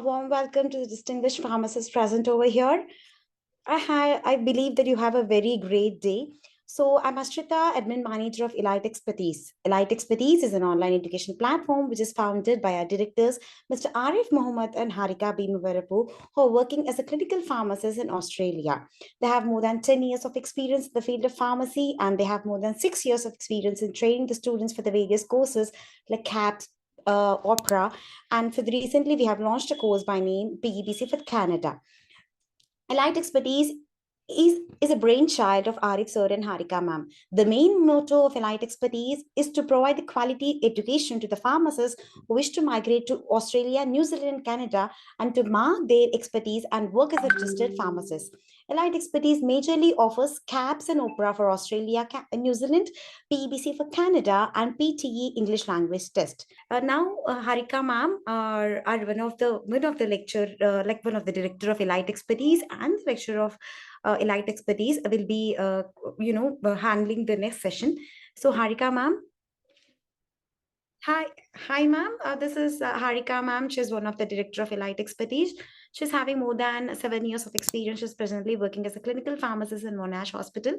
warm welcome to the distinguished pharmacists present over here. I believe that you have a very great day. So I'm Ashrita, Admin Manager of Elite Expertise. Elite Expertise is an online education platform which is founded by our directors, Mr. Arif Mohammed and Harika Bheemavarapu, who are working as a clinical pharmacist in Australia. They have more than 10 years of experience in the field of pharmacy, and they have more than 6 years of experience in training the students for the various courses like KAPS, OPRA, and for the recently we have launched a course by name PEBC for Canada. Allied expertise is a brainchild of Arif Sir and Harika ma'am. The main motto of Allied expertise is to provide the quality education to the pharmacists who wish to migrate to Australia, New Zealand, and Canada, and to mark their expertise and work as a registered pharmacist. Allied expertise majorly offers KAPS and OPRA for Australia and New Zealand, PEBC for Canada, and PTE English language test. Now, Harika ma'am are one of the lecture, like one of the director of Elite Expertise and the lecturer of Elite Expertise will be, handling the next session. So, Harika ma'am. Hi, ma'am. This is Harika, ma'am. She's one of the director of Elite Expertise. She's having more than 7 years of experience. She's presently working as a clinical pharmacist in Monash Hospital.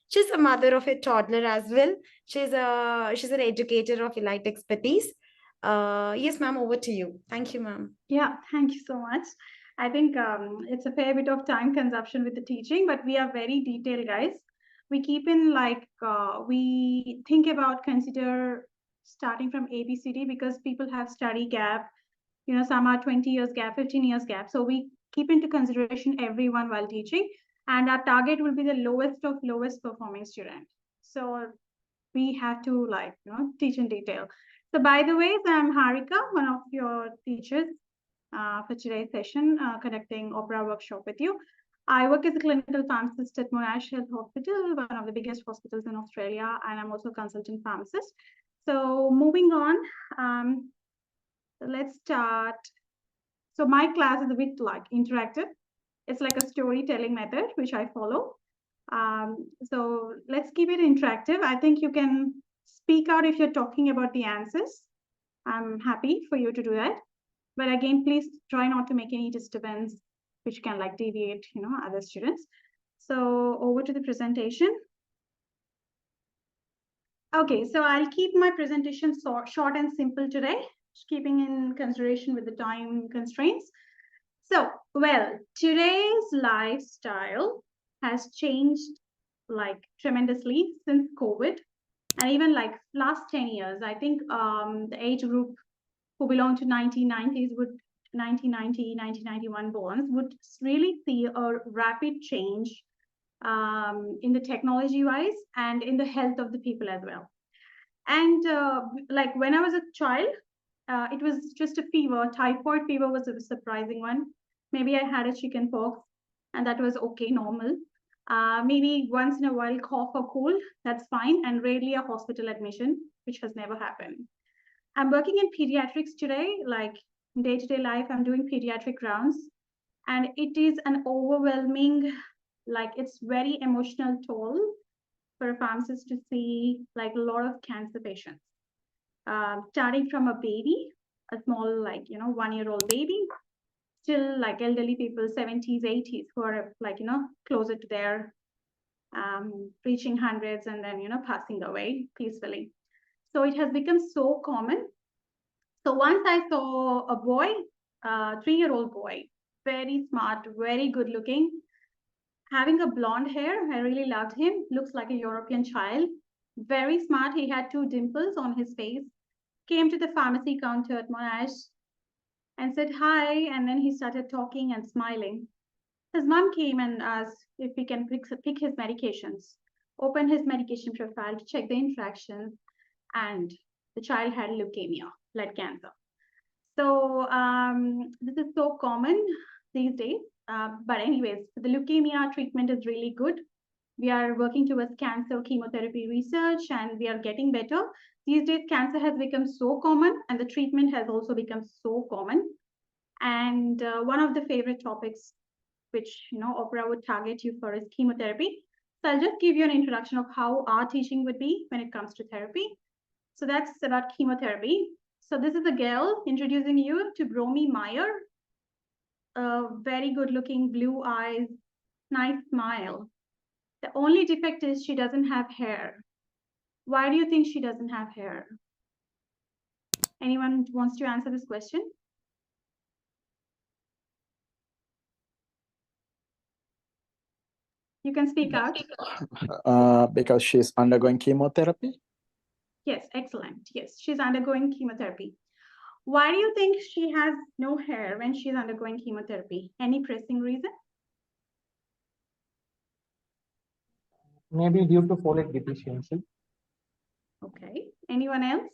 She's a mother of a toddler as well. She's an educator of Elite Expertise. Yes, ma'am. Over to you. Thank you, ma'am. Yeah, thank you so much. I think it's a fair bit of time consumption with the teaching, but we are very detailed, guys. We keep in we think about consider starting from ABCD because people have study gap. You know, some are 20 years gap, 15 years gap. So we keep into consideration everyone while teaching, and our target will be the lowest of lowest performing student. So we have to teach in detail. So by the way, I'm Harika, one of your teachers for today's session, conducting OPRA workshop with you. I work as a clinical pharmacist at Monash Health Hospital, one of the biggest hospitals in Australia, and I'm also a consultant pharmacist. So moving on, let's start. So my class is a bit like interactive. It's like a storytelling method, which I follow. So let's keep it interactive. I think you can speak out if you're talking about the answers. I'm happy for you to do that. But again, please try not to make any disturbance, which can deviate, other students. So over to the presentation. Okay, so I'll keep my presentation short and simple today, keeping in consideration with the time constraints. So, well, today's lifestyle has changed tremendously since COVID, and even last 10 years. I think the age group who belong to 1990s would 1990, 1991 borns would really see a rapid change in the technology wise and in the health of the people as well. And when I was a child, it was just a fever. Typhoid fever was a surprising one. Maybe I had a chicken pox and that was okay, normal. Maybe once in a while cough or cold, that's fine, and rarely a hospital admission, which has never happened. I'm working in pediatrics today, day-to-day life, I'm doing pediatric rounds, and it is an overwhelming, it's very emotional toll for a pharmacist to see a lot of cancer patients, starting from a baby, a small 1-year-old baby, still elderly people, 70s, 80s, who are closer to their reaching hundreds and then passing away peacefully. So it has become so common. So once I saw a boy, a 3-year-old boy, very smart, very good looking, having a blonde hair. I really loved him. Looks like a European child. Very smart. He had 2 dimples on his face. Came to the pharmacy counter at Monash and said hi. And then he started talking and smiling. His mom came and asked if we can pick his medications, open his medication profile to check the interactions. And the child had leukemia, blood cancer. So this is so common these days. But anyways, the leukemia treatment is really good. We are working towards cancer chemotherapy research, and we are getting better. These days, cancer has become so common, and the treatment has also become so common. And one of the favorite topics which OPRA would target you for is chemotherapy. So I'll just give you an introduction of how our teaching would be when it comes to therapy. So that's about chemotherapy. So this is a girl introducing you to Bromi Meyer. very good looking, blue eyes, nice smile. The only defect is she doesn't have hair. Why do you think she doesn't have hair? Anyone wants to answer this question? You can speak out. Because she's undergoing chemotherapy. Yes, excellent. Yes, she's undergoing chemotherapy. Why do you think she has no hair when she's undergoing chemotherapy? Any pressing reason? Maybe due to folate deficiency. Okay. Anyone else?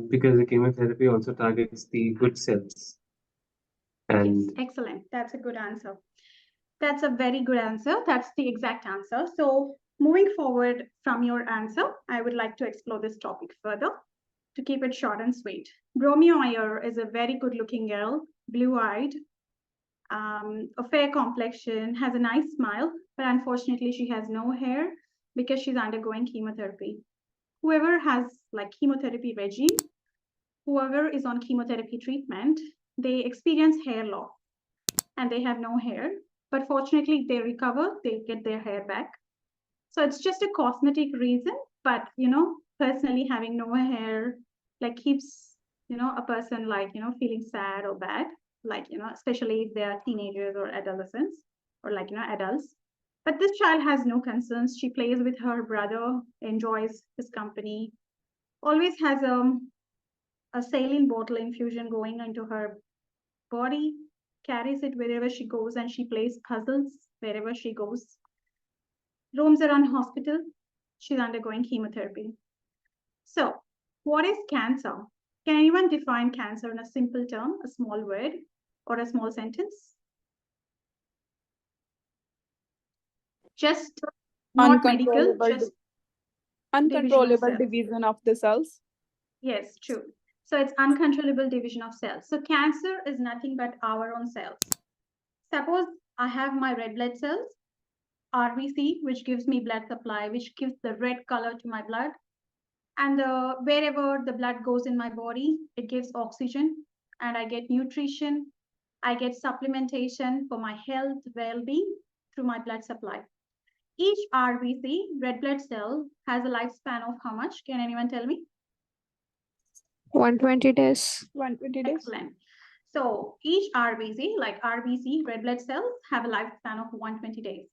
Because the chemotherapy also targets the good cells. And yes, excellent. That's a good answer. That's a very good answer. That's the exact answer. So moving forward from your answer, I would like to explore this topic further to keep it short and sweet. Bromeo Iyer is a very good looking girl, blue-eyed, a fair complexion, has a nice smile, but unfortunately she has no hair because she's undergoing chemotherapy. Whoever has like chemotherapy regime, whoever is on chemotherapy treatment, they experience hair loss and they have no hair, but fortunately they recover, they get their hair back. So it's just a cosmetic reason, but personally having no hair like keeps a person like feeling sad or bad, like especially if they are teenagers or adolescents or like adults. But this child has no concerns. She plays with her brother, enjoys his company, always has a saline bottle infusion going into her body, carries it wherever she goes, and she plays puzzles wherever she goes, roams around hospital. She's undergoing chemotherapy. So what is cancer? Can anyone define cancer in a simple term, a small word, or a small sentence? Just not medical, just uncontrollable division of the cells. Yes, true. So it's uncontrollable division of cells. So cancer is nothing but our own cells. Suppose I have my red blood cells, RBC, which gives me blood supply, which gives the red color to my blood. And wherever the blood goes in my body, it gives oxygen and I get nutrition. I get supplementation for my health, well-being through my blood supply. Each RBC, red blood cell, has a lifespan of how much? Can anyone tell me? 120 days. 120 days. Excellent. So each RBC, like RBC, red blood cells, have a lifespan of 120 days.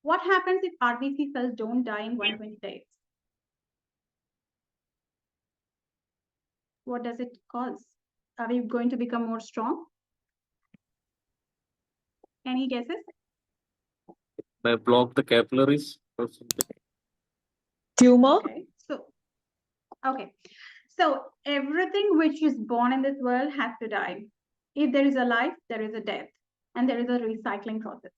What happens if RBC cells don't die in 120 days? What does it cause? Are we going to become more strong? Any guesses? I block the capillaries or something. Tumor. Okay. So everything which is born in this world has to die. If there is a life, there is a death, and there is a recycling process.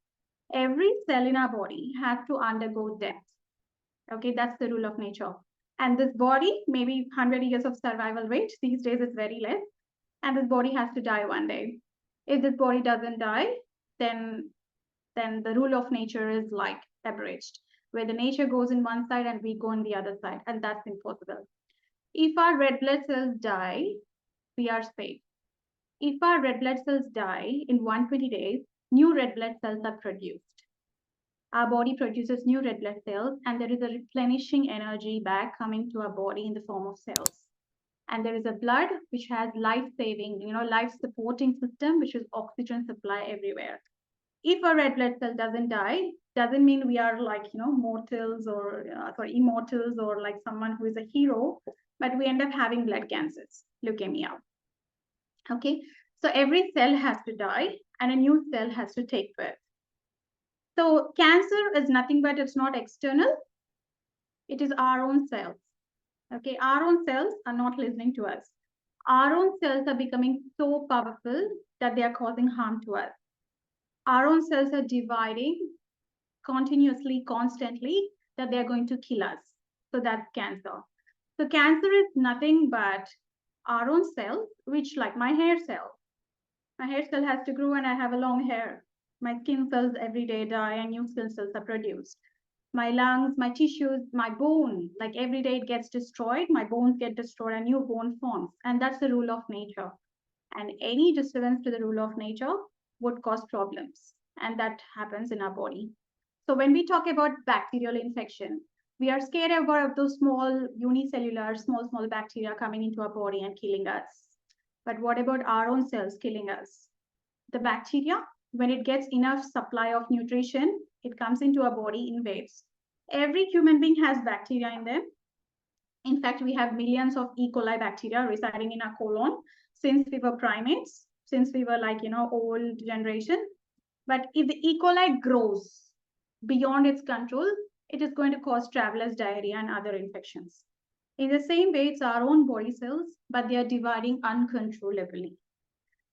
Every cell in our body has to undergo death. Okay, that's the rule of nature. And this body, maybe 100 years of survival rate, these days it's very less, and this body has to die one day. If this body doesn't die, then the rule of nature is like abridged, where the nature goes in one side and we go on the other side, and that's impossible. If our red blood cells die, we are safe. If our red blood cells die in 120 days, new red blood cells are produced. Our body produces new red blood cells, and there is a replenishing energy back coming to our body in the form of cells. And there is a blood which has life-saving, life-supporting system, which is oxygen supply everywhere. If a red blood cell doesn't die, doesn't mean we are like, mortals or immortals or like someone who is a hero, but we end up having blood cancers, leukemia. Okay, so every cell has to die and a new cell has to take birth. So cancer is nothing but it's not external. It is our own cells. Okay, our own cells are not listening to us. Our own cells are becoming so powerful that they are causing harm to us. Our own cells are dividing continuously, constantly, that they're going to kill us. So that's cancer. So cancer is nothing but our own cells, which like my hair cell. My hair cell has to grow and I have a long hair. My skin cells every day die and new skin cells are produced. my lungs, my tissues, my bone, like every day it gets destroyed, my bones get destroyed and new bone forms. And that's the rule of nature. And any disturbance to the rule of nature would cause problems. And that happens in our body. So when we talk about bacterial infection, we are scared about those small unicellular, small bacteria coming into our body and killing us. But what about our own cells killing us? The bacteria, when it gets enough supply of nutrition, it comes into our body in waves. Every human being has bacteria in them. In fact, we have millions of E. coli bacteria residing in our colon since we were primates, since we were like, old generation. But if the E. coli grows beyond its control, it is going to cause traveler's diarrhea and other infections. In the same way, it's our own body cells, but they are dividing uncontrollably.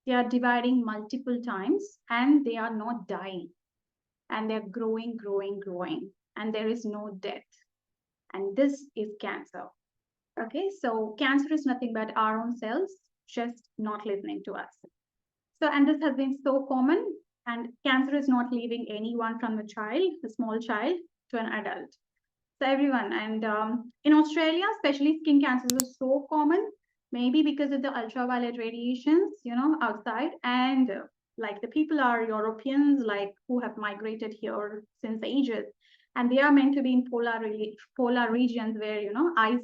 They are dividing multiple times and they are not dying. And they're growing, and there is no death. And this is cancer. Okay, so cancer is nothing but our own cells just not listening to us. So, and this has been so common, and cancer is not leaving anyone from a child, a small child, to an adult. So everyone, and in Australia, especially skin cancers are so common, maybe because of the ultraviolet radiations, outside, and like the people are Europeans, like who have migrated here since ages, and they are meant to be in polar regions where ice,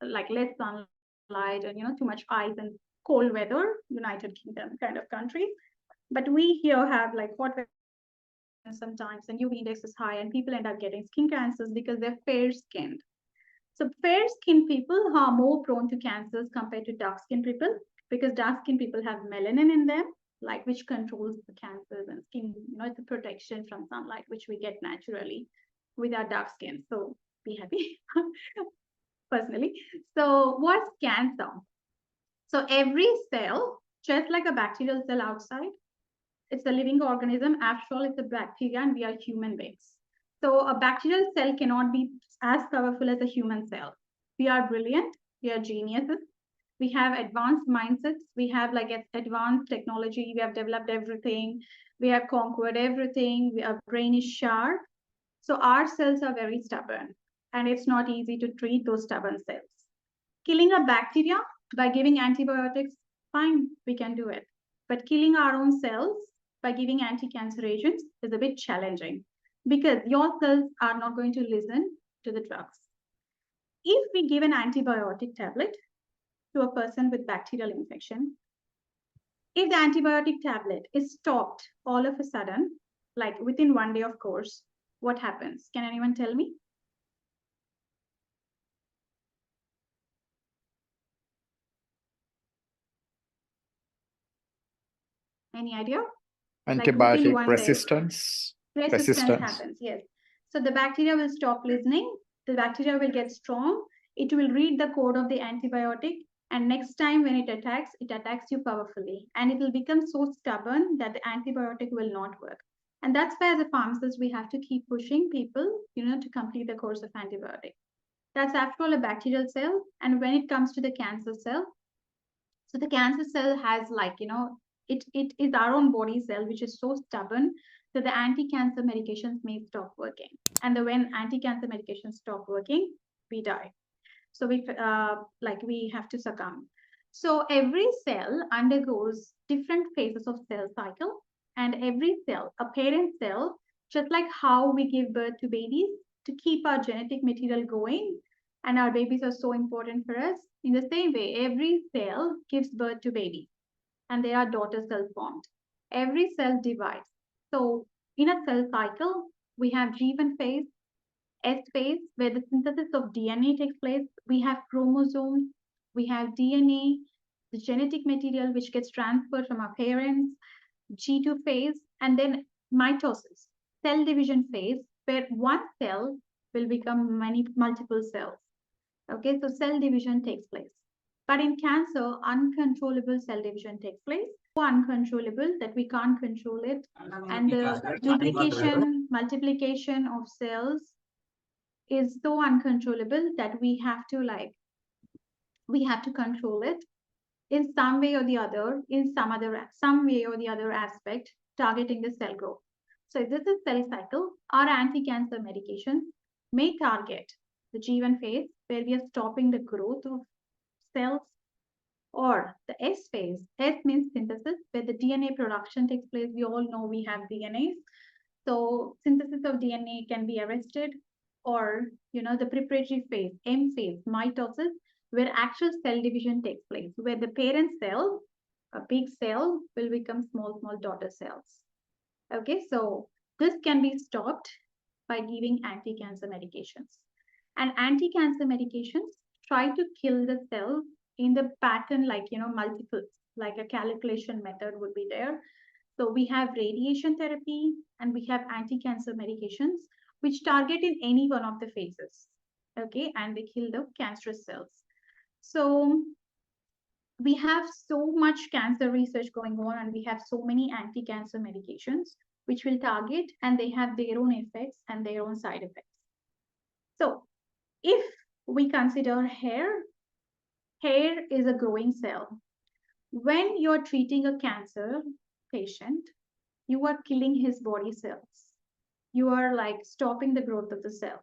like less sunlight, and too much ice and cold weather, United Kingdom kind of country. But we here have like hot weather sometimes, and UV index is high, and people end up getting skin cancers because they're fair-skinned. So fair-skinned people are more prone to cancers compared to dark-skinned people, because dark-skinned people have melanin in them, like which controls the cancers and skin, it's a protection from sunlight, which we get naturally with our dark skin. So be happy, personally. So what's cancer? So every cell, just like a bacterial cell outside, it's a living organism. After all, it's a bacteria and we are human beings. So a bacterial cell cannot be as powerful as a human cell. We are brilliant. We are geniuses. We have advanced mindsets. We have like advanced technology. We have developed everything. We have conquered everything. Our brain is sharp. So our cells are very stubborn, and it's not easy to treat those stubborn cells. Killing a bacteria by giving antibiotics, fine, we can do it. But killing our own cells by giving anti-cancer agents is a bit challenging, because your cells are not going to listen to the drugs. If we give an antibiotic tablet to a person with bacterial infection, if the antibiotic tablet is stopped all of a sudden, like within 1 day of course, what happens? Can anyone tell me? Any idea? Antibiotic Like resistance. Resistance happens, yes. So the bacteria will stop listening. The bacteria will get strong. It will read the code of the antibiotic. And next time when it attacks you powerfully. And it will become so stubborn that the antibiotic will not work. And that's why as a pharmacist, we have to keep pushing people, to complete the course of antibiotic. That's after all a bacterial cell. And when it comes to the cancer cell, so the cancer cell has it is our own body cell, which is so stubborn that the anti-cancer medications may stop working. And when anti-cancer medications stop working, we die. So we have to succumb. So every cell undergoes different phases of cell cycle, and every cell, a parent cell, just like how we give birth to babies to keep our genetic material going, and our babies are so important for us. In the same way, every cell gives birth to babies, and there are daughter cells formed. Every cell divides. So in a cell cycle, we have G1 phase, S phase, where the synthesis of DNA takes place. We have chromosomes, we have DNA, the genetic material which gets transferred from our parents, G2 phase, and then mitosis, cell division phase, where one cell will become multiple cells. Okay, so cell division takes place. But in cancer, uncontrollable cell division takes place. So uncontrollable that we can't control it. And the duplication, multiplication of cells is so uncontrollable that we have to control it in some way or the other, in some way or the other aspect, targeting the cell growth. So this is cell cycle. Our anti-cancer medications may target the G1 phase, where we are stopping the growth of cells, or the S phase. S means synthesis, where the DNA production takes place. We all know we have DNAs. So synthesis of DNA can be arrested, or the preparatory phase, M phase, mitosis, where actual cell division takes place, where the parent cell, a big cell, will become small daughter cells. Okay, so this can be stopped by giving anti-cancer medications. And anti-cancer medications try to kill the cell in the pattern, like multiples, like a calculation method would be there. So we have radiation therapy and we have anti-cancer medications which target in any one of the phases. Okay, and they kill the cancerous cells. So we have so much cancer research going on, and we have so many anti-cancer medications which will target, and they have their own effects and their own side effects. So if we consider hair is a growing cell. When you're treating a cancer patient, you are killing his body cells. You are like stopping the growth of the cells.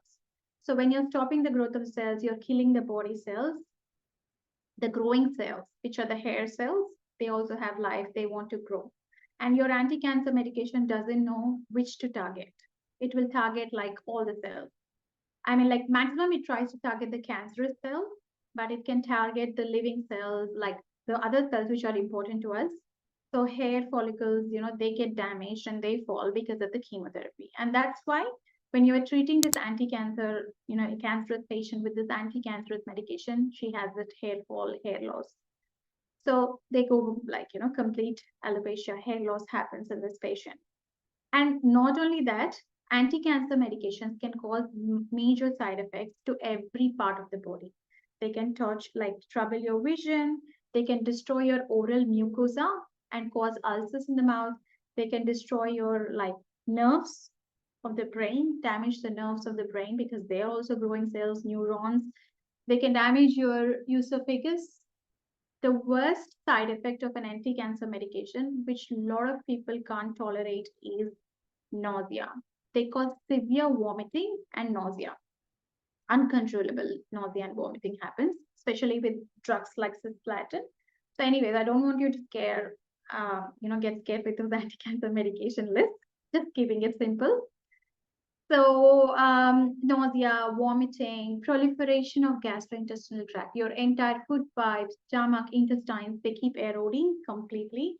So when you're stopping the growth of the cells, you're killing the body cells. The growing cells, which are the hair cells, they also have life, they want to grow. And your anti-cancer medication doesn't know which to target. It will target like all the cells. I mean, like maximum it tries to target the cancerous cell, but it can target the living cells, like the other cells which are important to us. So hair follicles, they get damaged and they fall because of the chemotherapy. And that's why when you are treating this anti-cancer, a cancerous patient with this anti-cancerous medication, she has that hair fall, hair loss. So they go like, complete alopecia, hair loss happens in this patient. And not only that, anti-cancer medications can cause major side effects to every part of the body. They can trouble your vision. They can destroy your oral mucosa and cause ulcers in the mouth. They can destroy your nerves of the brain, damage the nerves of the brain because they are also growing cells, neurons. They can damage your esophagus. The worst side effect of an anti-cancer medication, which a lot of people can't tolerate, is nausea. They cause severe vomiting and nausea. Uncontrollable nausea and vomiting happens, especially with drugs like cisplatin. So anyways, I don't want you to get scared with those anti-cancer medication list. Just keeping it simple. So nausea, vomiting, proliferation of gastrointestinal tract, your entire food pipes, stomach, intestines, they keep eroding completely.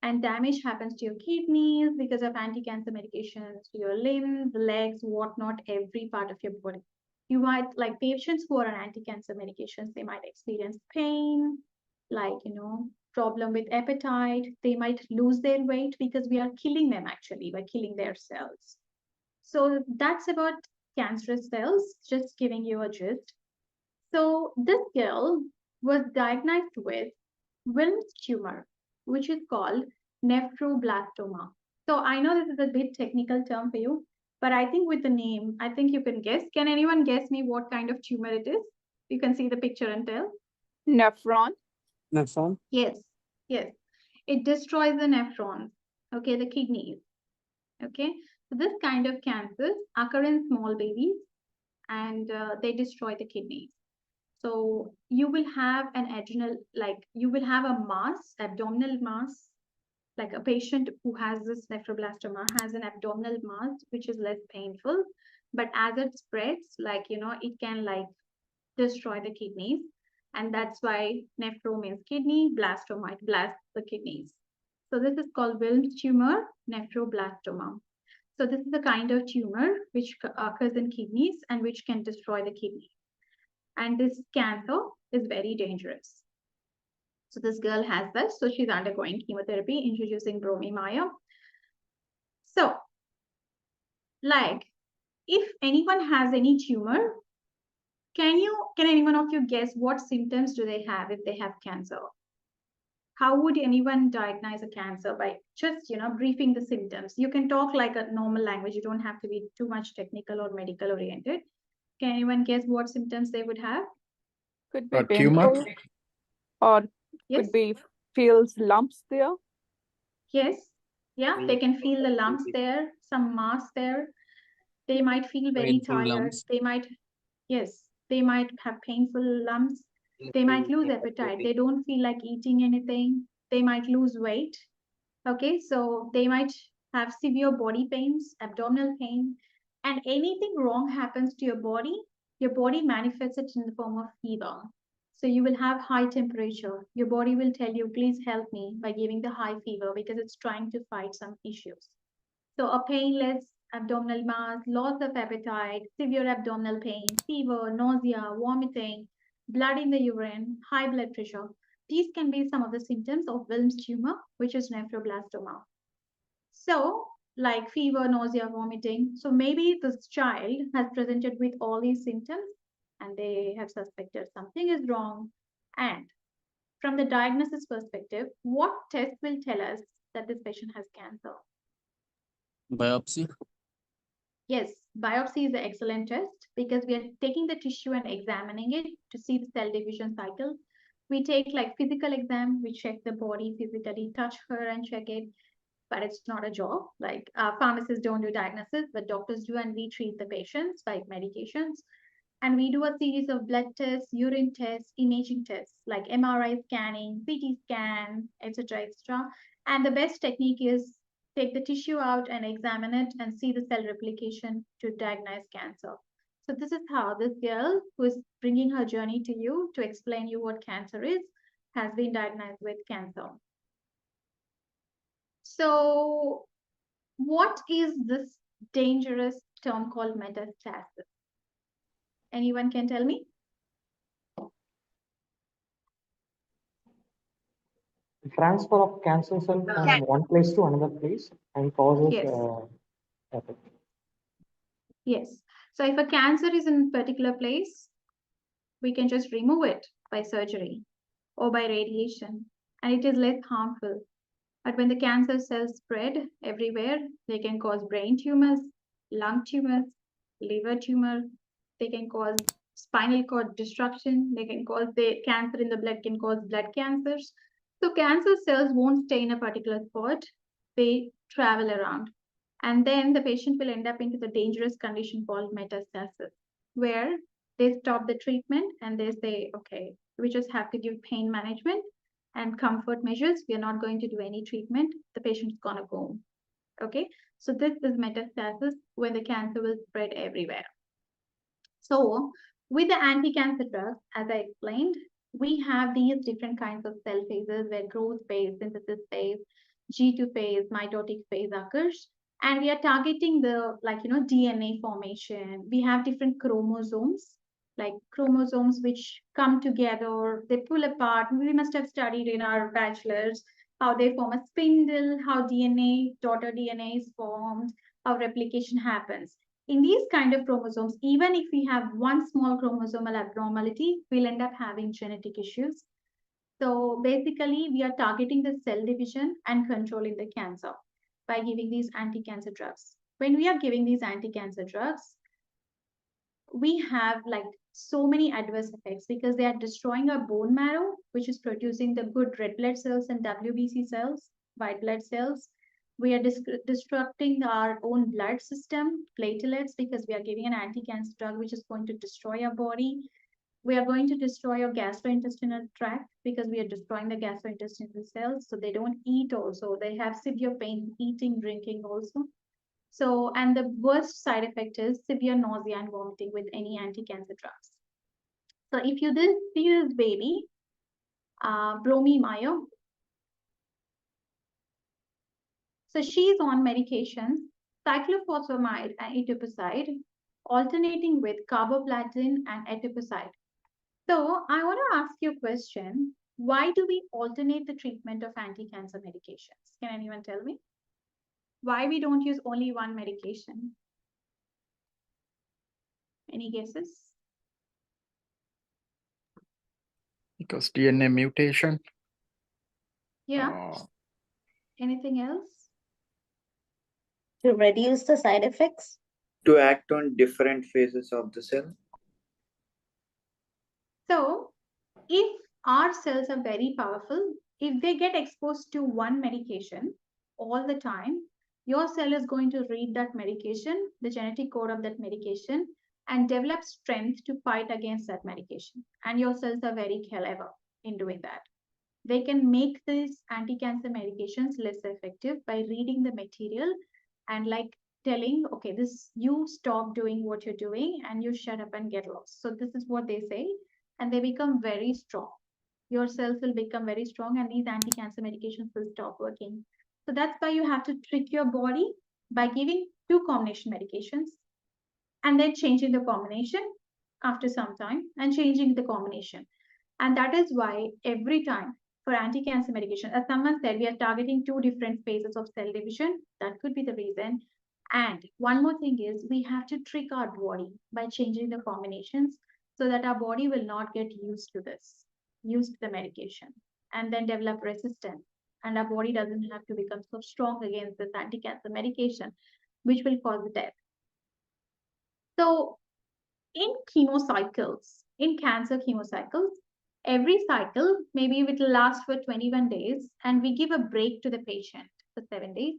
And damage happens to your kidneys because of anti-cancer medications, to your limbs, legs, whatnot, every part of your body. You might, like patients who are on anti-cancer medications, they might experience pain, problem with appetite. They might lose their weight because we are killing them actually by killing their cells. So that's about cancerous cells, just giving you a gist. So this girl was diagnosed with Wilms tumor, which is called nephroblastoma. So I know this is a bit technical term for you, but I think with the name, I think you can guess. Can anyone guess me what kind of tumor it is? You can see the picture and tell. Nephron. Nephron? Yes, yes. It destroys the nephrons, okay, the kidneys. Okay, so this kind of cancers occur in small babies and they destroy the kidneys. So you will have an adrenal, you will have a mass, abdominal mass, like a patient who has this nephroblastoma has an abdominal mass, which is less painful. But as it spreads, it can destroy the kidneys. And that's why nephro means kidney, blastoma, it blasts the kidneys. So this is called Wilms tumor, nephroblastoma. So this is the kind of tumor which occurs in kidneys and which can destroy the kidney. And this cancer is very dangerous. So this girl has that. So she's undergoing chemotherapy, introducing bromimia. So, if anyone has any tumor, can anyone of you guess what symptoms do they have if they have cancer? How would anyone diagnose a cancer? By just, briefing the symptoms. You can talk like a normal language. You don't have to be too much technical or medical oriented. Can anyone guess what symptoms they would have? Could be A tumor? painful, or Yes. could be feels lumps there. Yes. Yeah, they can feel the lumps there, some mass there. They might feel very Painful tired. lumps. They might, yes, they might have painful lumps. They might lose appetite. They don't feel like eating anything. They might lose weight. Okay, so they might have severe body pains, abdominal pain, and anything wrong happens to your body manifests it in the form of fever. So you will have high temperature. Your body will tell you, please help me by giving the high fever because it's trying to fight some issues. So a painless abdominal mass, loss of appetite, severe abdominal pain, fever, nausea, vomiting, blood in the urine, high blood pressure. These can be some of the symptoms of Wilms tumor, which is nephroblastoma. So, like fever, nausea, vomiting. So maybe this child has presented with all these symptoms and they have suspected something is wrong. And from the diagnosis perspective, what test will tell us that this patient has cancer? Biopsy. Yes, biopsy is an excellent test because we are taking the tissue and examining it to see the cell division cycle. We take like physical exam, we check the body physically, touch her and check it, but it's not a job. Like pharmacists don't do diagnosis, but doctors do, and we treat the patients by medications. And we do a series of blood tests, urine tests, imaging tests like MRI scanning, CT scan, etc., etc. And the best technique is take the tissue out and examine it and see the cell replication to diagnose cancer. So this is how this girl who is bringing her journey to you to explain you what cancer is has been diagnosed with cancer. So what is this dangerous term called metastasis? Anyone can tell me? Transfer of cancer cell from one place to another place and causes Yes. effect. Yes. So if a cancer is in a particular place, we can just remove it by surgery or by radiation, and it is less harmful. But when the cancer cells spread everywhere, they can cause brain tumors, lung tumors, liver tumor. They can cause spinal cord destruction. They can cause the cancer in the blood can cause blood cancers. So cancer cells won't stay in a particular spot. They travel around. And then the patient will end up into the dangerous condition called metastasis, where they stop the treatment and they say, okay, we just have to give pain management and comfort measures. We are not going to do any treatment. The patient's gonna go. Okay, so this is metastasis when the cancer will spread everywhere. So with the anti-cancer drugs, as I explained, we have these different kinds of cell phases where growth phase, synthesis phase, G2 phase, mitotic phase occurs. And we are targeting the, DNA formation. We have different chromosomes, like chromosomes which come together, they pull apart. We must have studied in our bachelor's how they form a spindle, how DNA, daughter DNA is formed, how replication happens. In these kind of chromosomes, even if we have one small chromosomal abnormality, we'll end up having genetic issues. So basically, we are targeting the cell division and controlling the cancer by giving these anti-cancer drugs. When we are giving these anti-cancer drugs, we have like so many adverse effects because they are destroying our bone marrow, which is producing the good red blood cells and WBC cells, white blood cells. We are destructing our own blood system, platelets, because we are giving an anti-cancer drug, which is going to destroy our body. We are going to destroy your gastrointestinal tract because we are destroying the gastrointestinal cells. So they don't eat also. They have severe pain eating, drinking also. So, and the worst side effect is severe nausea and vomiting with any anti-cancer drugs. So if you see this baby, Bromi Mayo, so she's on medications, cyclophosphamide and etoposide, alternating with carboplatin and etoposide. So I want to ask you a question. Why do we alternate the treatment of anti-cancer medications? Can anyone tell me? Why we don't use only one medication? Any guesses? Because DNA mutation. Yeah. Anything else? To reduce the side effects? To act on different phases of the cell? So, if our cells are very powerful, if they get exposed to one medication, all the time, your cell is going to read that medication, the genetic code of that medication, and develop strength to fight against that medication. And your cells are very clever in doing that. They can make these anti-cancer medications less effective by reading the material and like telling, okay, this, you stop doing what you're doing and you shut up and get lost. So this is what they say, and they become very strong. Your cells will become very strong and these anti-cancer medications will stop working. So that's why you have to trick your body by giving 2 combination medications and then changing the combination after some time and changing the combination. And that is why every time for anti-cancer medication, as someone said, we are targeting 2 different phases of cell division. That could be the reason. And one more thing is we have to trick our body by changing the combinations so that our body will not get used to this, used to the medication, and then develop resistance. And our body doesn't have to become so strong against this anti-cancer medication, which will cause death. So in chemocycles, in cancer chemocycles, every cycle, maybe it will last for 21 days, and we give a break to the patient for 7 days.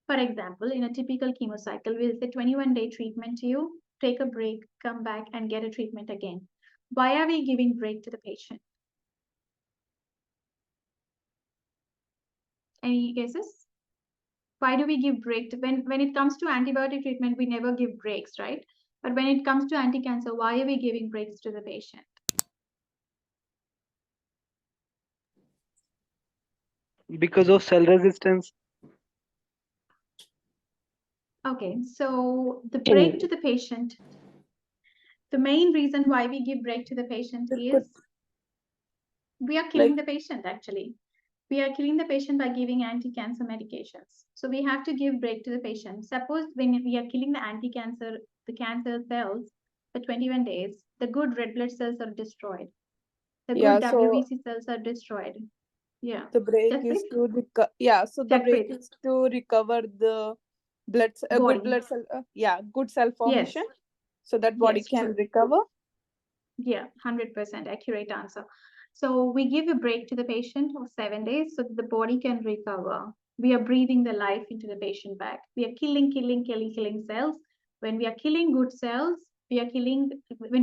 For example, in a typical chemocycle, we'll say 21-day treatment to you, take a break, come back and get a treatment again. Why are we giving break to the patient? Any guesses? Why do we give break? When it comes to antibiotic treatment, we never give breaks, right? But when it comes to anti-cancer, why are we giving breaks to the patient? Because of cell resistance. Okay, so the break to the patient, the main reason why we give break to the patient is we are killing the patient actually. We are killing the patient by giving anti-cancer medications. So we have to give break to the patient. Suppose when we are killing the cancer cells for 21 days, the good red blood cells are destroyed. The good WBC cells are destroyed. Yeah. The break is to is to recover the good blood cell, good cell formation, so that body can recover. Yeah, 100% accurate answer. So we give a break to the patient of 7 days so that the body can recover. We are breathing the life into the patient back. We are killing cells. When we are killing good cells, when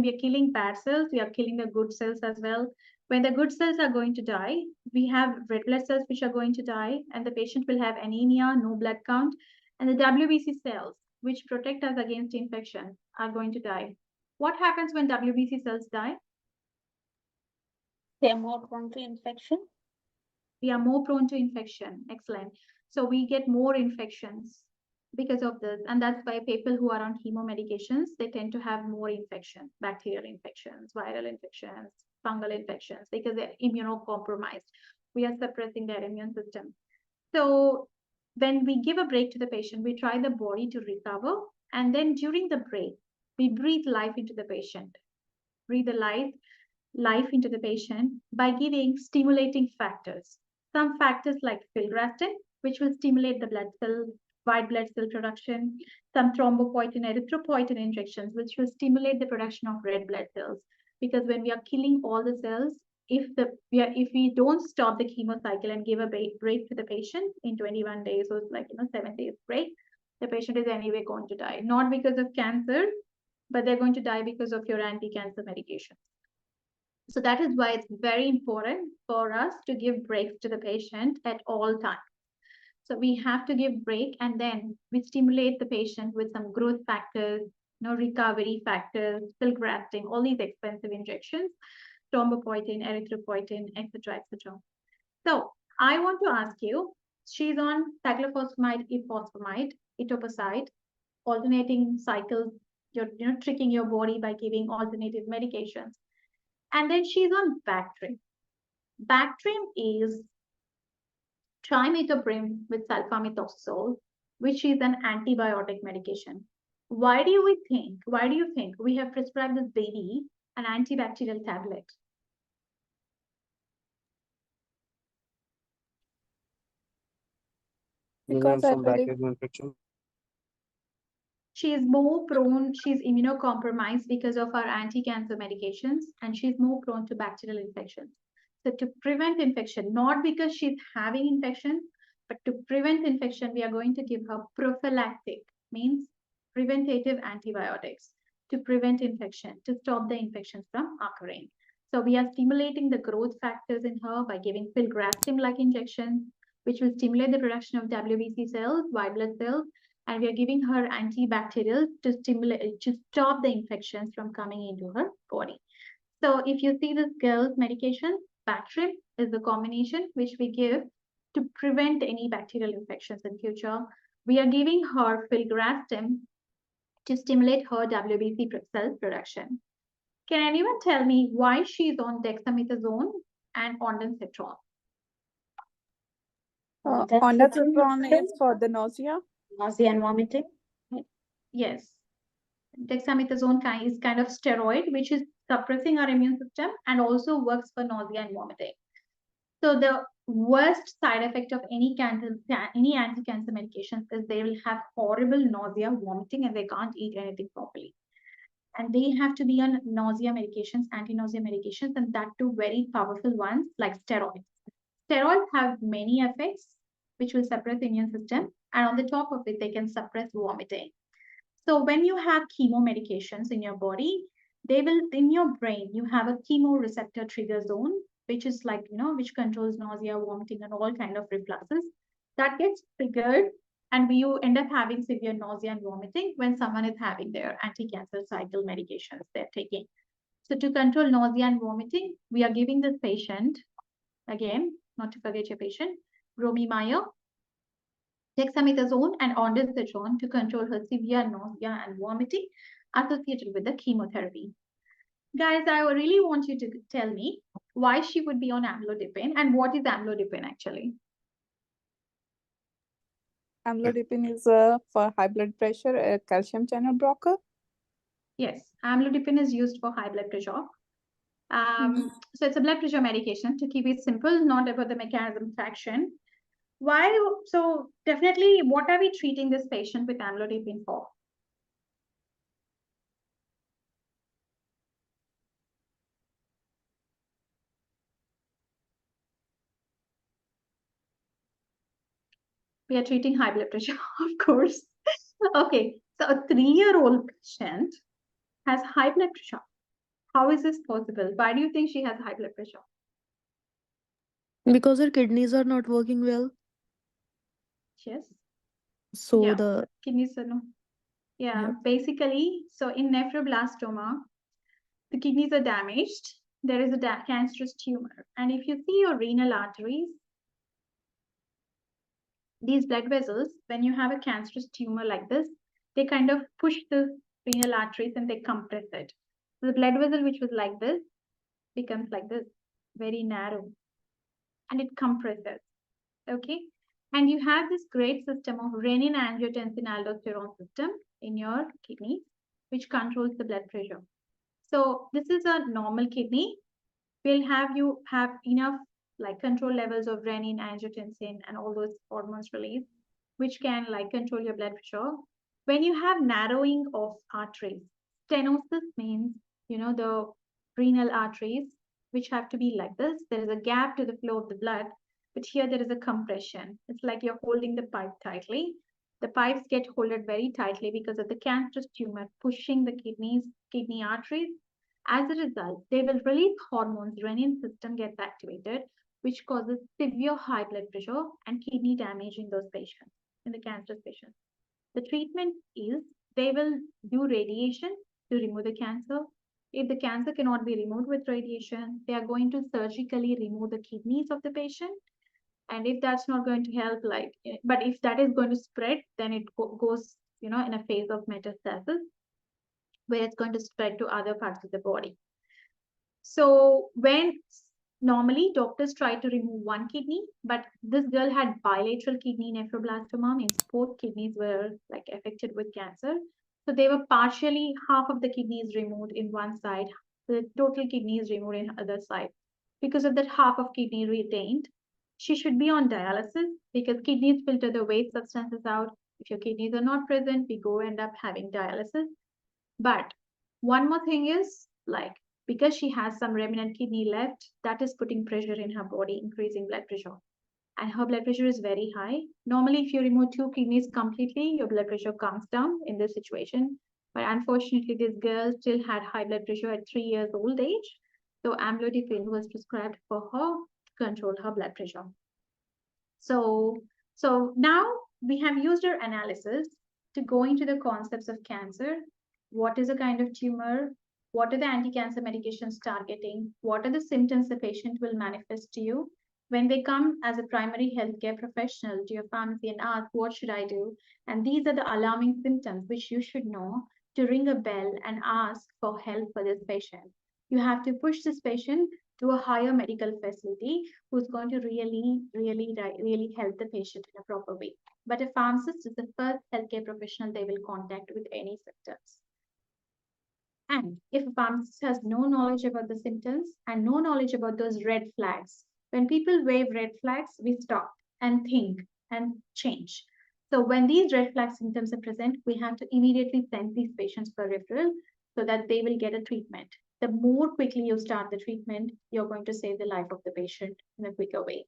we are killing bad cells, we are killing the good cells as well. When the good cells are going to die, we have red blood cells which are going to die, and the patient will have anemia, no blood count, and the WBC cells, which protect us against infection, are going to die. What happens when WBC cells die? They are more prone to infection. We are more prone to infection. Excellent. So we get more infections because of this. And that's why people who are on chemo medications, they tend to have more infection, bacterial infections, viral infections, fungal infections, because they're immunocompromised. We are suppressing their immune system. So when we give a break to the patient, we try the body to recover. And then during the break, we breathe life into the patient. Breathe the life into the patient by giving stimulating factors. Some factors like filgrastim, which will stimulate the white blood cell production. Some thrombopoietin, erythropoietin injections, which will stimulate the production of red blood cells. Because when we are killing all the cells, if we don't stop the chemo cycle and give a break to the patient in 21 days or 7 days break, the patient is anyway going to die. Not because of cancer, but they're going to die because of your anti-cancer medications. So that is why it's very important for us to give breaks to the patient at all times. So we have to give break, and then we stimulate the patient with some growth factors, recovery factors, filgrastim, all these expensive injections, thrombopoietin, erythropoietin, etc., etc. So I want to ask you, she's on cyclophosphamide, ifosfamide, etoposide, alternating cycles. You're tricking your body by giving alternative medications. And then she's on Bactrim. Bactrim is trimethoprim with sulfamethoxazole, which is an antibiotic medication. Why do you think we have prescribed this baby an antibacterial tablet? Because I believe she is more prone, she's immunocompromised because of our anti-cancer medications, and she's more prone to bacterial infections. So to prevent infection, not because she's having infection, But to prevent infection, we are going to give her prophylactic, means preventative antibiotics to prevent infection, to stop the infections from occurring. So we are stimulating the growth factors in her by giving filgrastim-like injections, which will stimulate the production of WBC cells, white blood cells, and we are giving her antibacterials to stop the infections from coming into her body. So if you see this girl's medication, Bactrim is the combination which we give to prevent any bacterial infections in future. We are giving her filgrastim to stimulate her WBC cell production. Can anyone tell me why she's on dexamethasone and ondansetron? Ondansetron is for the nausea. Nausea and vomiting. Yes. Dexamethasone is kind of steroid, which is suppressing our immune system and also works for nausea and vomiting. So the worst side effect of any anti-cancer medications is they will have horrible nausea, vomiting, and they can't eat anything properly. And they have to be on nausea medications, anti-nausea medications, and that too very powerful ones like steroids. Steroids have many effects which will suppress the immune system, and on the top of it, they can suppress vomiting. So when you have chemo medications in your body, they will, in your brain, you have a chemoreceptor trigger zone, which is like, which controls nausea, vomiting, and all kind of refluxes. That gets triggered, and you end up having severe nausea and vomiting when someone is having their anti-cancer cycle medications they're taking. So to control nausea and vomiting, we are giving this patient, again, not to forget your patient, Bromimir, dexamethasone and ondansetron to control her severe nausea and vomiting associated with the chemotherapy. Guys, I really want you to tell me why she would be on amlodipine and what is amlodipine actually? Amlodipine is for high blood pressure, a calcium channel blocker. Yes, amlodipine is used for high blood pressure. So it's a blood pressure medication, to keep it simple, not about the mechanism of action. Why? So definitely, what are we treating this patient with amlodipine for? We are treating high blood pressure, of course. Okay, so a 3-year-old patient has high blood pressure. How is this possible? Why do you think she has high blood pressure? Because her kidneys are not working well. Yes. So yeah. the Kidneys are no. Yeah, basically, so in nephroblastoma, the kidneys are damaged. There is a cancerous tumor. And if you see your renal arteries, these blood vessels, when you have a cancerous tumor like this, they kind of push the renal arteries and they compress it. So the blood vessel, which was like this, becomes like this, very narrow, and it compresses. Okay, and you have this great system of renin, angiotensin, aldosterone system in your kidney, which controls the blood pressure. So this is a normal kidney. Will have you have enough like control levels of renin, angiotensin, and all those hormones released, which can like control your blood pressure. When you have narrowing of arteries, stenosis means, the renal arteries, which have to be like this. There is a gap to the flow of the blood, but here there is a compression. It's like you're holding the pipe tightly. The pipes get holded very tightly because of the cancerous tumor pushing the kidney arteries. As a result, they will release hormones, renin system gets activated, which causes severe high blood pressure and kidney damage in those patients, in the cancerous patients. The treatment is they will do radiation to remove the cancer. If the cancer cannot be removed with radiation, they are going to surgically remove the kidneys of the patient. And if that's not going to help, but if that is going to spread, then it goes, in a phase of metastasis, where it's going to spread to other parts of the body. So when normally doctors try to remove one kidney, but this girl had bilateral kidney nephroblastoma, means both kidneys were like affected with cancer. So they were partially, half of the kidneys removed in one side, the total kidneys removed in the other side. Because of that half of kidney retained, she should be on dialysis because kidneys filter the waste substances out. If your kidneys are not present, we end up having dialysis. But one more thing is, because she has some remnant kidney left, that is putting pressure in her body, increasing blood pressure. and her blood pressure is very high. Normally, if you remove 2 kidneys completely, your blood pressure comes down in this situation. But unfortunately, this girl still had high blood pressure at 3 years old age. So amlodipine was prescribed for her to control her blood pressure. So now we have used our analysis to go into the concepts of cancer. What is a kind of tumor? What are the anti-cancer medications targeting? What are the symptoms the patient will manifest to you? When they come as a primary healthcare professional to your pharmacy and ask, what should I do? And these are the alarming symptoms which you should know to ring a bell and ask for help for this patient. You have to push this patient to a higher medical facility who's going to really help the patient in a proper way. But a pharmacist is the first healthcare professional they will contact with any symptoms. And if a pharmacist has no knowledge about the symptoms and no knowledge about those red flags, when people wave red flags, we stop and think and change. So when these red flag symptoms are present, we have to immediately send these patients for referral so that they will get a treatment. The more quickly you start the treatment, you're going to save the life of the patient in a quicker way.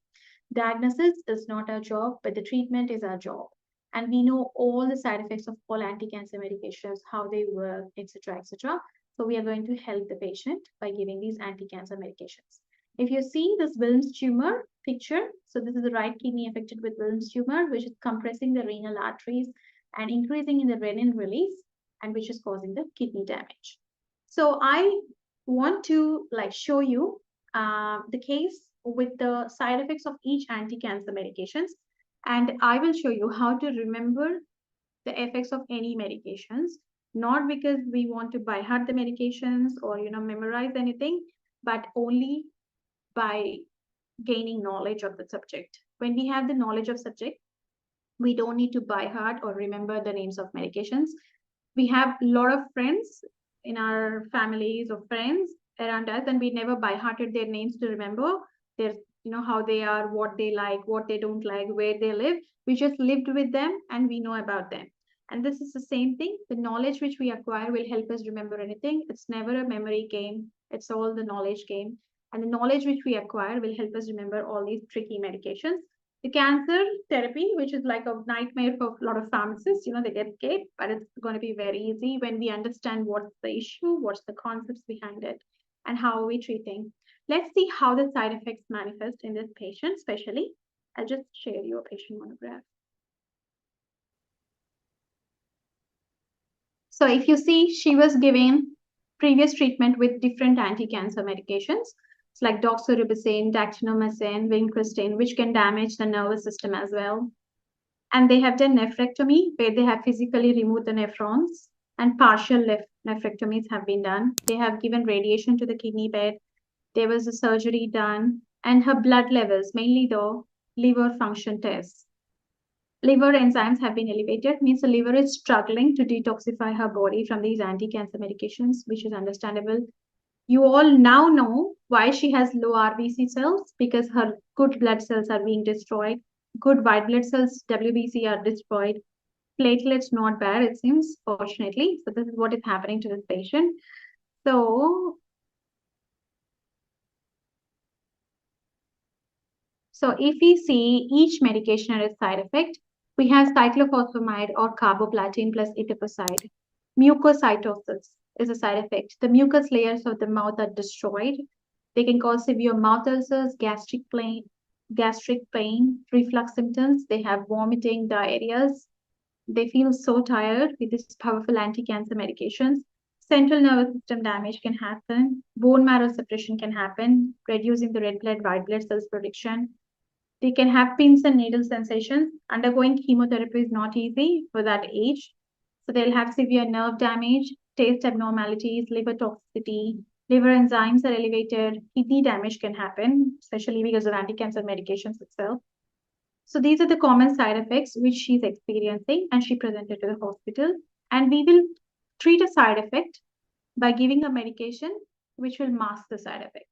Diagnosis is not our job, but the treatment is our job. And we know all the side effects of all anti-cancer medications, how they work, etc., etc. So we are going to help the patient by giving these anti-cancer medications. If you see this Wilms tumor picture, so this is the right kidney affected with Wilms tumor, which is compressing the renal arteries and increasing in the renin release, and which is causing the kidney damage. So I want to show you the case with the side effects of each anti-cancer medications, and I will show you how to remember the effects of any medications, not because we want to by heart the medications or memorize anything, but only by gaining knowledge of the subject. When we have the knowledge of subject, we don't need to by heart or remember the names of medications. We have a lot of friends in our families or friends around us, and we never by hearted their names to remember their how they are, what they like, what they don't like, where they live. We just lived with them and we know about them. And this is the same thing. The knowledge which we acquire will help us remember anything. It's never a memory game. It's all the knowledge game. And the knowledge which we acquire will help us remember all these tricky medications. The cancer therapy, which is like a nightmare for a lot of pharmacists, they get scared, but it's going to be very easy when we understand what's the issue, what's the concepts behind it, and how are we treating. Let's see how the side effects manifest in this patient, especially. I'll just share you a patient monograph. So if you see, she was given previous treatment with different anti-cancer medications. It's like doxorubicin, dactinomycin, vincristine, which can damage the nervous system as well. And they have done nephrectomy, where they have physically removed the nephrons, and partial nephrectomies have been done. They have given radiation to the kidney bed. There was a surgery done, and her blood levels, mainly the liver function tests. Liver enzymes have been elevated, means the liver is struggling to detoxify her body from these anti-cancer medications, which is understandable. You all now know why she has low RBC cells, because her good blood cells are being destroyed. Good white blood cells, WBC, are destroyed. Platelets, not bad, it seems, fortunately. So this is what is happening to this patient. So if we see each medication and its side effect, we have cyclophosphamide or carboplatin plus etoposide. Mucositis is a side effect. The mucus layers of the mouth are destroyed. They can cause severe mouth ulcers, gastric pain, reflux symptoms. They have vomiting, diarrheas. They feel so tired with these powerful anti-cancer medications. Central nervous system damage can happen. Bone marrow suppression can happen, reducing the red blood, white blood cells production. They can have pins and needle sensations. Undergoing chemotherapy is not easy for that age. So they'll have severe nerve damage, taste abnormalities, liver toxicity, liver enzymes are elevated, kidney damage can happen, especially because of anti-cancer medications itself. So these are the common side effects which she's experiencing, and she presented to the hospital. And we will treat a side effect by giving a medication which will mask the side effect.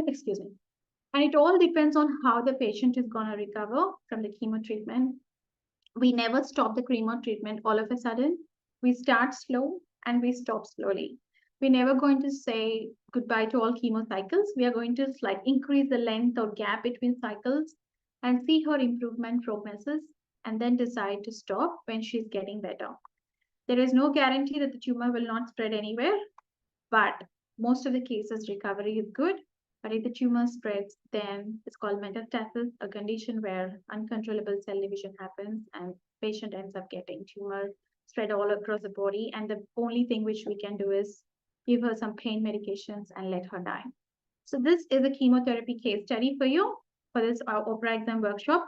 Excuse me. And it all depends on how the patient is going to recover from the chemo treatment. We never stop the chemo treatment all of a sudden. We start slow and we stop slowly. We're never going to say goodbye to all chemo cycles. We are going to increase the length or gap between cycles and see her improvement prognosis, and then decide to stop when she's getting better. There is no guarantee that the tumor will not spread anywhere, but most of the cases recovery is good. But if the tumor spreads, then it's called metastasis, a condition where uncontrollable cell division happens and patient ends up getting tumor spread all across the body. And the only thing which we can do is give her some pain medications and let her die. So this is a chemotherapy case study for you for this OPRA exam workshop.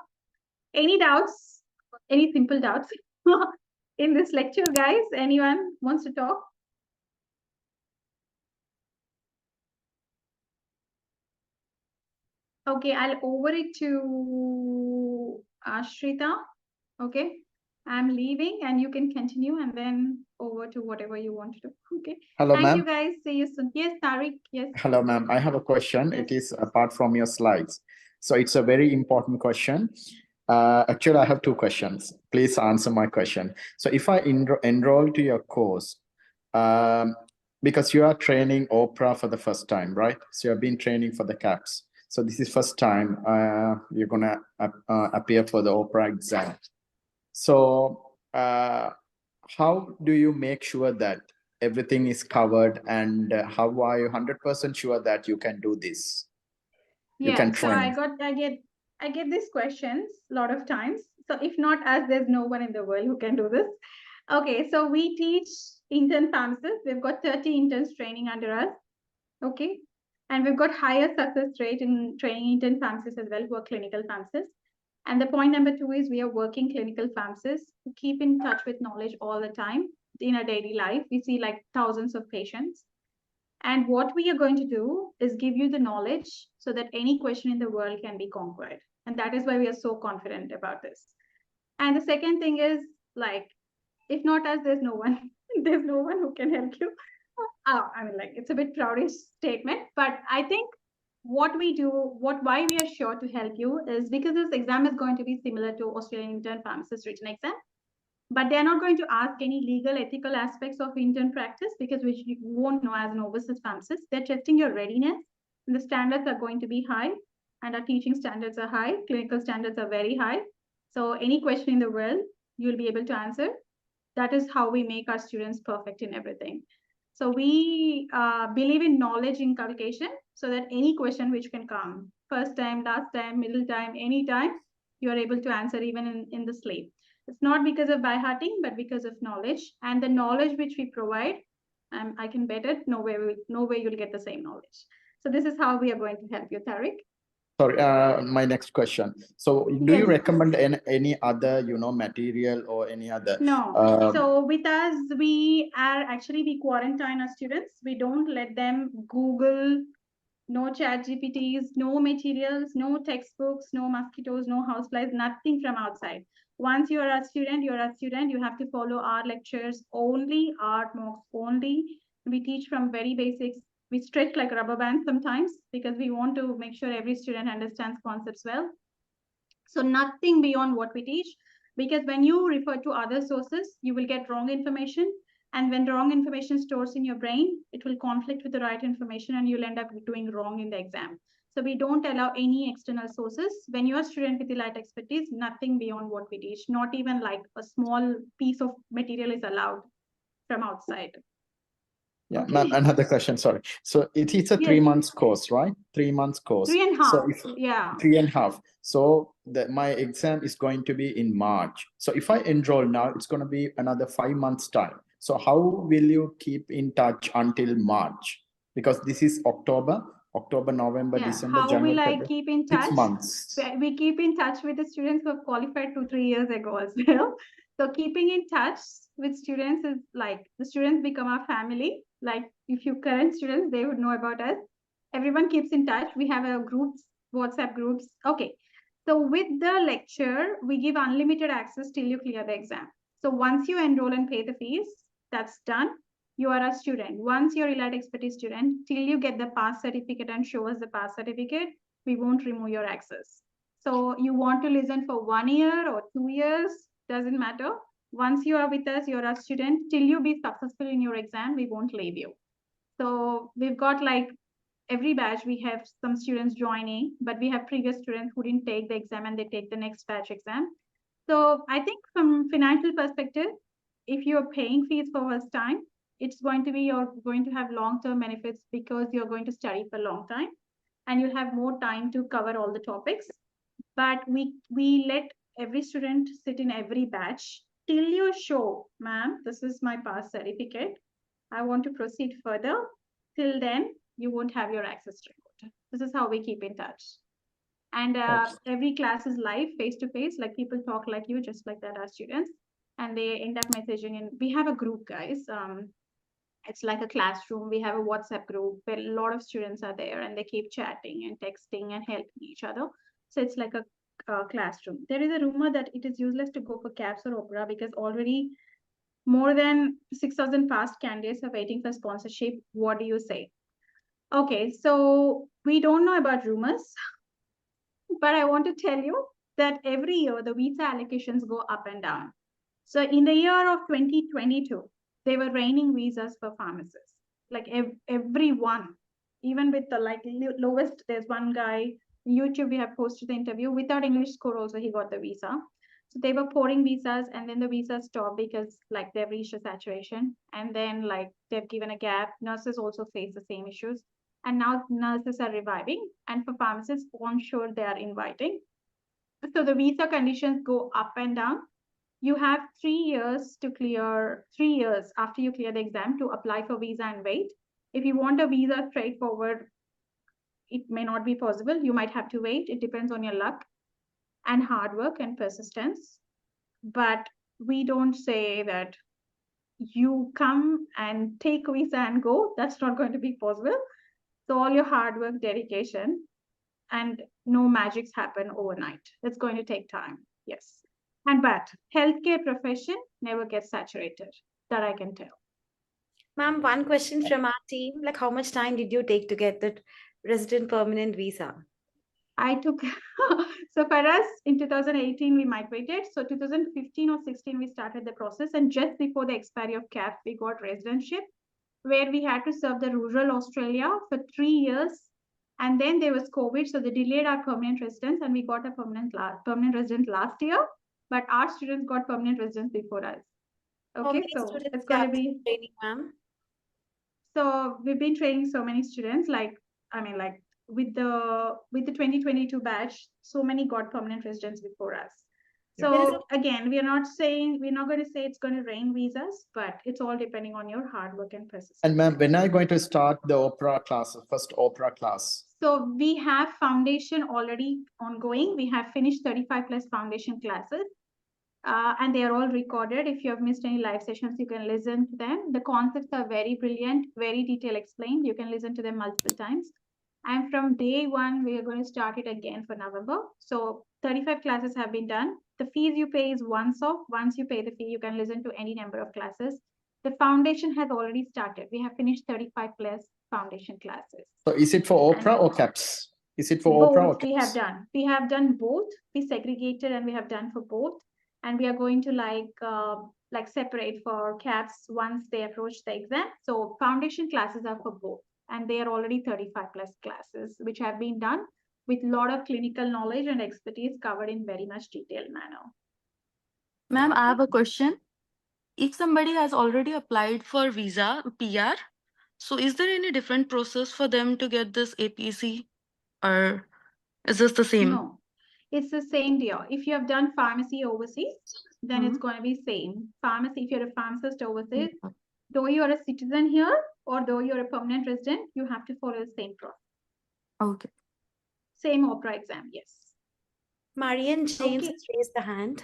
Any doubts? Any simple doubts in this lecture, guys? Anyone wants to talk? Okay, I'll over it to Ashrita. Okay, I'm leaving and you can continue and then over to whatever you want to do. Okay. Hello, Thank you ma'am. guys. See you soon. Yes, Tariq. Yes. Hello, ma'am. I have a question. Yes. It is apart from your slides. So it's a very important question. Actually, I have two questions. Please answer my question. So if I enroll to your course, because you are training OPRA for the first time, right? So you have been training for the KAPS. So this is first time you're going to appear for the OPRA exam. So how do you make sure that everything is covered, and how are you 100% sure that you can do this? You can train. So I get these questions a lot of times. So if not us, there's no one in the world who can do this. Okay, so we teach intern pharmacists. We've got 30 interns training under us. Okay. And we've got higher success rate in training intern pharmacists as well, who are clinical pharmacists. And the point number 2 is we are working clinical pharmacists who keep in touch with knowledge all the time in our daily life. We see thousands of patients. And what we are going to do is give you the knowledge so that any question in the world can be conquered. And that is why we are so confident about this. And the second thing is if not us, there's no one. There's no one who can help you. It's a bit proudish statement, but I think what we do, why we are sure to help you is because this exam is going to be similar to Australian intern pharmacist written exam, but they're not going to ask any legal, ethical aspects of intern practice because which you won't know as an overseas pharmacist. They're testing your readiness, and the standards are going to be high, and our teaching standards are high, clinical standards are very high. So any question in the world, you'll be able to answer. That is how we make our students perfect in everything. So we believe in knowledge inculcation so that any question which can come, first time, last time, middle time, any time, you are able to answer even in the sleep. It's not because of by-hearting, but because of knowledge. And the knowledge which we provide, I can bet it, nowhere you'll get the same knowledge. So this is how we are going to help you, Tariq. Sorry, my next question. So do you recommend any other, material or any other? No. So with us, we quarantine our students. We don't let them Google, no chat GPTs, no materials, no textbooks, no mosquitoes, no houseflies, nothing from outside. Once you're a student, you have to follow our lectures only, our mocks only. We teach from very basics. We stretch like rubber bands sometimes because we want to make sure every student understands concepts well. So nothing beyond what we teach, because when you refer to other sources, you will get wrong information. And when wrong information stores in your brain, it will conflict with the right information and you'll end up doing wrong in the exam. So we don't allow any external sources. When you're a student with elite expertise, nothing beyond what we teach, not even a small piece of material is allowed from outside. Yeah, okay. Ma'am, another question, sorry. So it is a 3 months course, right? 3 months course. 3.5, so 3.5. So my exam is going to be in March. So if I enroll now, it's going to be another 5 months time. So how will you keep in touch until March? Because this is October, November, December, January, How will I keep in touch? 6 months. We keep in touch with the students who have qualified 2-3 years ago as well. So keeping in touch with students is the students become our family. If you current students, they would know about us. Everyone keeps in touch. We have a groups, WhatsApp groups. Okay. So with the lecture, we give unlimited access till you clear the exam. So once you enroll and pay the fees, that's done. You are a student. Once you're a elite expertise student, till you get the pass certificate and show us the pass certificate, we won't remove your access. So you want to listen for 1 year or 2 years, doesn't matter. Once you are with us, you're a student. Till you be successful in your exam, we won't leave you. So we've got like every batch, we have some students joining, but we have previous students who didn't take the exam and they take the next batch exam. So I think from financial perspective, if you're paying fees for first time, it's going to be, you're going to have long-term benefits because you're going to study for a long time and you'll have more time to cover all the topics. But we let every student sit in every batch till you show, ma'am, this is my pass certificate. I want to proceed further. Till then, you won't have your access record. This is how we keep in touch. And every class is live, face-to-face, like people talk like you, just like that are students. And they end up messaging in, we have a group, guys. It's like a classroom. We have a WhatsApp group where a lot of students are there and they keep chatting and texting and helping each other. So it's like a classroom. There is a rumor that it is useless to go for KAPS or OPRA because already more than 6,000 past candidates are waiting for sponsorship. What do you say? Okay, so we don't know about rumors, but I want to tell you that every year the visa allocations go up and down. So in the year of 2022, they were raining visas for pharmacists, like everyone, even with the like lowest, there's one guy, YouTube, we have posted the interview, without English score also, he got the visa. So they were pouring visas and then the visas stopped because like they've reached a saturation and then like they've given a gap. Nurses also face the same issues. And now nurses are reviving and for pharmacists, onshore, they are inviting. So the visa conditions go up and down. You have 3 years to clear, 3 years after you clear the exam to apply for visa and wait. If you want a visa straightforward, it may not be possible. You might have to wait. It depends on your luck and hard work and persistence. But we don't say that you come and take a visa and go. That's not going to be possible. So all your hard work, dedication, and no magics happen overnight. It's going to take time. Yes. And but healthcare profession never gets saturated. That I can tell. Ma'am, one question from our team. Like, how much time did you take to get that resident permanent visa? I took, so for us in 2018, we migrated. So 2015 or 16, we started the process. And just before the expiry of KAPS, we got residentship, where we had to serve the rural Australia for 3 years. And then there was COVID, so they delayed our permanent residence and we got a permanent resident last year, but our students got permanent residence before us. Okay, so it's going to be training, ma'am. So we've been training so many students, like, I mean, like with the 2022 batch, so many got permanent residence before us. So again, we're not going to say it's going to rain visas, but it's all depending on your hard work and persistence. And ma'am, when are you going to start the OPRA class, first OPRA class? So we have foundation already ongoing. We have finished 35 plus foundation classes. And they are all recorded. If you have missed any live sessions, you can listen to them. The concepts are very brilliant, very detail explained. You can listen to them multiple times. And from day one, we are going to start it again for November. So 35 classes have been done. The fees you pay is once off. Once you pay the fee, you can listen to any number of classes. The foundation has already started. We have finished 35 plus foundation classes. So is it for OPRA or KAPS? Is it for OPRA or KAPS? We have done. We have done both. We segregated and we have done for both. And we are going to like separate for KAPS once they approach the exam. So foundation classes are for both. And they are already 35 plus classes, which have been done with a lot of clinical knowledge and expertise covered in very much detailed manner. Ma'am, I have a question. If somebody has already applied for visa, PR, so is there any different process for them to get this APC, or is this the same? No, it's the same deal. If you have done pharmacy overseas, then it's going to be same. Pharmacy, if you're a pharmacist overseas, though you're a citizen here or though you're a permanent resident, you have to follow the same process. Okay. Same OPRA exam, yes. Marian James has raised the hand.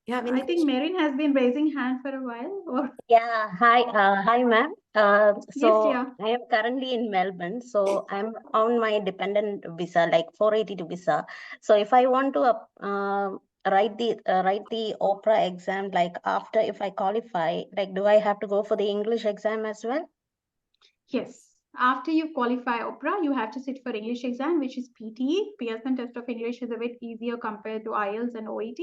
You have any I think Marin has been raising hand for a while. Or Yeah, hi ma'am. So yes, I am currently in Melbourne, so I'm on my dependent visa, like 482 visa. So if I want to write the OPRA exam, like after if I qualify, like do I have to go for the English exam as well? Yes. After you qualify OPRA, you have to sit for English exam, which is PTE. Pearson test of English is a bit easier compared to IELTS and OET.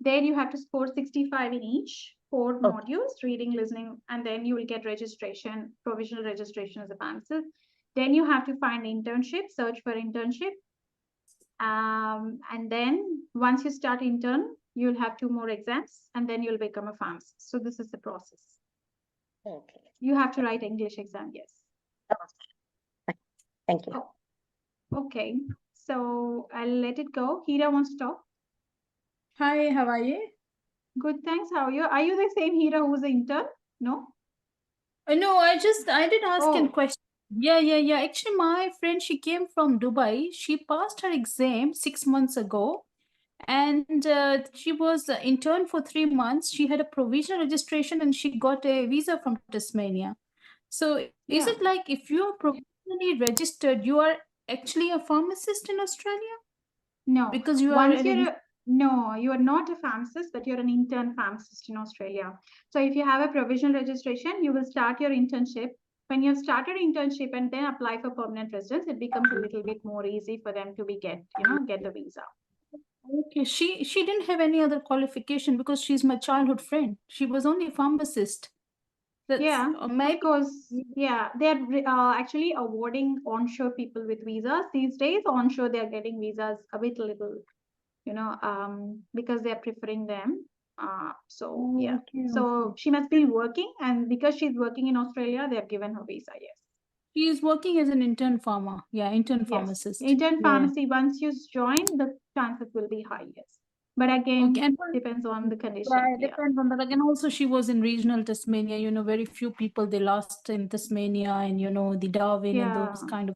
Then you have to score 65 in each 4 modules, reading, listening, and then you will get registration, provisional registration as a pharmacist. Then you have to find internship, search for internship. And then once you start intern, you'll have 2 more exams, and then you'll become a pharmacist. So this is the process. Okay. You have to write English exam, yes. Thank you. Oh, okay, so I'll let it go. Hira wants to talk. Hi, how are you? Good, thanks. How are you? Are you the same Hira who's the intern? No? No, I did ask a Oh. question. Yeah. Actually, my friend, she came from Dubai. She passed her exam 6 months ago, and she was intern for 3 months. She had a provisional registration, and she got a visa from Tasmania. So, is it like if you are provisionally registered, you are actually a pharmacist in Australia? No, Because you once are you're no, you are not a pharmacist, but you're an intern pharmacist in Australia. So if you have a provisional registration, you will start your internship. When you've started internship and then apply for permanent residence, it becomes a little bit more easy for them to get the visa. Okay, she didn't have any other qualification because she's my childhood friend. She was only a pharmacist. Yeah, maybe. of course. Yeah, they're actually awarding onshore people with visas these days. Onshore, they're getting visas a bit little, because they're preferring them. So yeah. So she must be working, and because she's working in Australia, they have given her visa. Yes. She is working as an intern pharma. Yeah, intern pharmacist. Intern pharmacy. Once you join, the chances will be high. Yes. But again, depends on the condition. Yeah, depends on that. Again, also she was in regional Tasmania. Very few people they lost in Tasmania, and the Darwin and those kind of.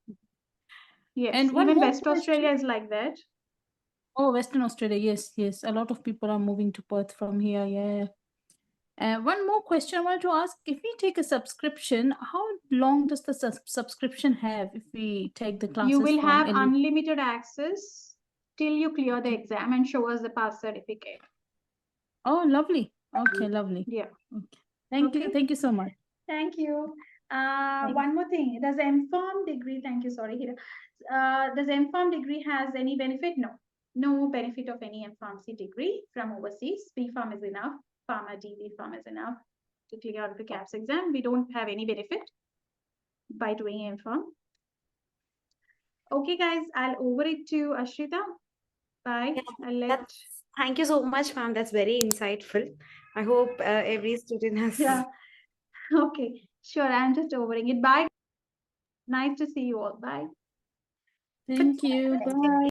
Yes. And Even West Australia is like that. Oh, Western Australia, yes. A lot of people are moving to Perth from here. Yeah. One more question I wanted to ask: if we take a subscription, how long does the subscription have if we take the classes? You will have unlimited access till you clear the exam and show us the pass certificate. Oh, lovely. Okay, lovely. Yeah. Okay. Thank you so much. Thank you. One more thing. Does MPharm degree, thank you, sorry, Hira. Does MPharm degree has any benefit? No. No benefit of any pharmacy degree from overseas. B.Pharm is enough. Pharma D.B.Pharm is enough to clear the KAPS exam. We don't have any benefit by doing MPharm. Okay, guys, I'll over it to Ashrita. Bye. Thank you so much, ma'am. That's very insightful. I hope every student has. Yeah. Okay, sure. I'm just overing it. Bye. Nice to see you all. Bye. Thank you. Bye.